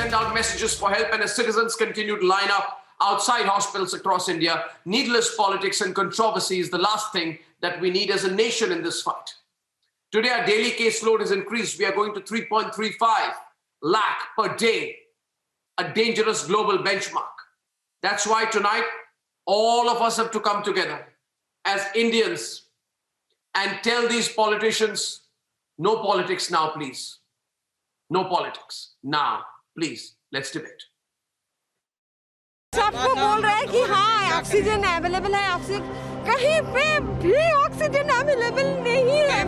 send out messages for help, and as citizens continue to line up outside hospitals across India, needless politics and controversy is the last thing that we need as a nation in this fight. Today, our daily caseload is increased. We are going to 3.35 lakh per day, a dangerous global benchmark. That's why tonight, all of us have to come together as Indians and tell these politicians, no politics now, please. No politics now, please. Let's debate. सबको बोल रहा है कि हाँ oxygen available है, oxygen कहीं पे भी ऑक्सीजन अवेलेबल नहीं है।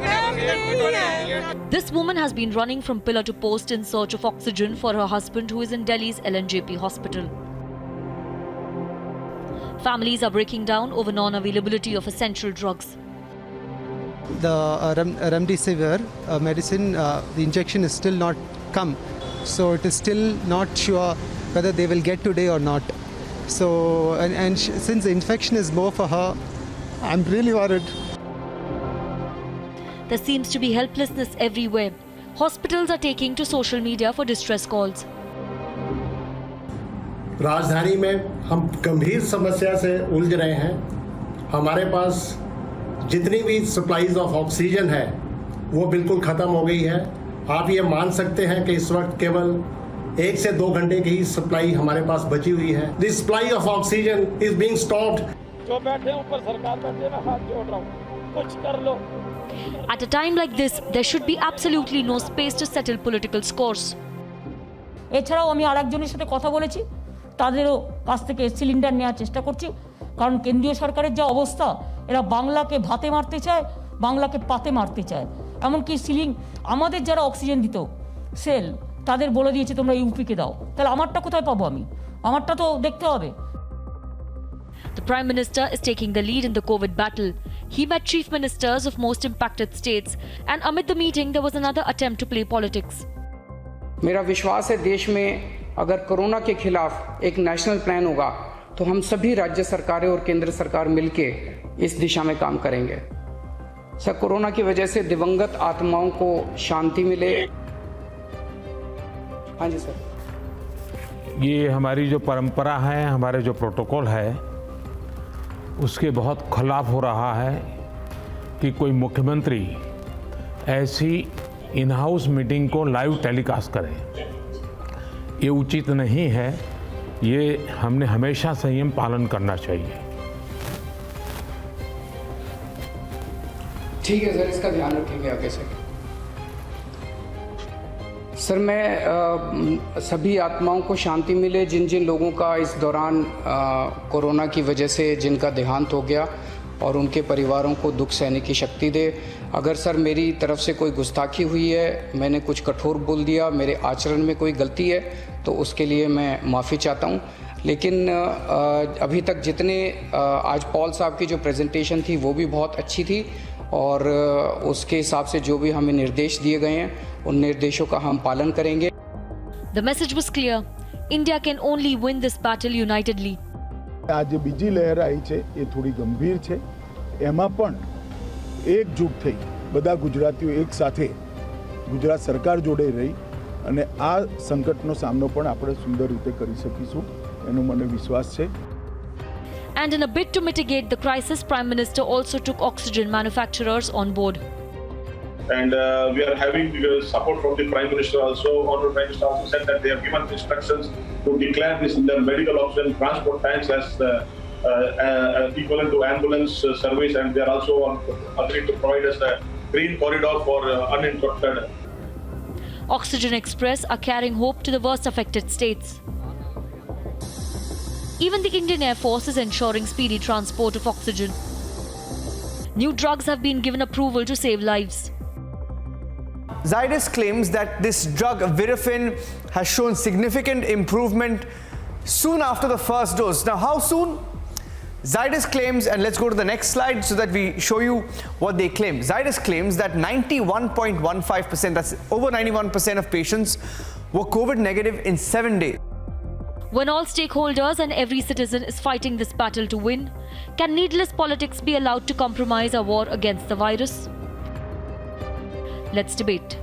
This woman has been running from pillar to post in search of oxygen for her husband who is in Delhi's LNJP hospital. Families are breaking down over non-availability of essential drugs. The remdesivir medicine, the injection is still not come, so it is still not sure whether they will get today or not. So, and since the infection is more for her, I'm really worried. There seems to be helplessness everywhere. Hospitals are taking to social media for distress calls. राजधानी में हम गंभीर समस्या से उलझ रहे हैं। हमारे पास जितनी भी सप्लाईज ऑफ ऑक्सीजन है वो बिल्कुल ख़त्म हो गई है। आप ये मान सकते हैं कि इस वक्त केवल 1 से 2 घंटे की सप्लाई हमारे पास बची हुई है। This supply of oxygen is being stopped. जो बैठे ऊपर सरकार बैठे, मैं हाथ जोड़ रहा हूँ, कुछ कर लो। At a time like this, there should be absolutely no space to settle political scores. এছাড়াও আমি আরেকজনের সাথে কথা বলেছি, তাদেরও কাছ থেকে সিলিন্ডার নেওয়ার চেষ্টা করছি, কারণ কেন্দ্রীয় সরকারের যে অবস্থা, এরা বাংলাকে ভাতে মারতে চায়, বাংলাকে পাতে মারতে চায়। এমনকি আমাদের যারা অক্সিজেন দিত সেল, তাদের বলে দিয়েছে তোমরা ইউপিকে দাও। তাহলে আমারটা কোথায় পাবো আমি? আমারটা তো দেখতে হবে। The Prime Minister is taking the lead in the COVID battle. He met chief ministers of most impacted states, and amid the meeting there was another attempt to play politics. मेरा विश्वास है देश में अगर कोरोना के खिलाफ एक national plan होगा तो हम सभी राज्य सरकारें और केंद्र सरकार मिलके इस दिशा में काम करेंगे। सर, कोरोना की वजह से दिवंगत आत्माओं को शांति मिले। हाँ जी सर। ये हमारी जो परंपरा है, हमारे जो प्रोटोकॉल है, उसके बहुत खिलाफ हो रहा है कि कोई मुख्यमंत्री ऐसी इन हाउस मीटिंग को लाइव टेलीकास्ट करे। ये उचित नहीं है। ये हमने हमेशा संयम पालन करना चाहिए। ठीक है सर, इसका ध्यान रखेंगे आगे से। सर, मैं सभी आत्माओं को शांति मिले जिन जिन लोगों का इस दौरान कोरोना की वजह से जिनका देहांत हो गया, और उनके परिवारों को दुख सहने की शक्ति दे। अगर सर मेरी तरफ से कोई गुस्ताखी हुई है, मैंने कुछ कठोर बोल दिया, मेरे आचरण में कोई गलती है, तो उसके लिए मैं माफ़ी चाहता हूँ। लेकिन अभी तक जितने आज पॉल साहब की जो प्रेजेंटेशन थी वो भी बहुत अच्छी थी, और उसके हिसाब से जो भी हमें निर्देश दिए गए हैं उन निर्देशों का हम पालन करेंगे। The message was clear. India can only win this battle unitedly. आज બીજી લહેર આવી છે એ થોડી ગંભીર છે, એમાં પણ એકજૂટ થઈ બધા ગુજરાતીઓ એક સાથે ગુજરાત સરકાર જોડે રહી અને આ સંકટનો સામનો પણ આપણે સુંદર રીતે કરી શકીશું એનો મને વિશ્વાસ છે. And in a bid to mitigate the crisis, Prime Minister also took oxygen manufacturers on board. And we are having support from the Prime Minister also. Honorable Prime Minister also said that they have given instructions to declare this the medical oxygen transport tanks as equivalent to ambulance service, and they are also agreed to provide us a green corridor for uninterrupted. Oxygen Express are carrying hope to the worst affected states. Even the Indian Air Force is ensuring speedy transport of oxygen. New drugs have been given approval to save lives. Zydus claims that this drug Virafin has shown significant improvement soon after the first dose. Now, how soon? Zydus claims, and let's go to the next slide so that we show you what they claim. Zydus claims that 91.15%, that's over 91% of patients, were COVID negative in 7 days. When all stakeholders and every citizen is fighting this battle to win, can needless politics be allowed to compromise our war against the virus? Let's debate.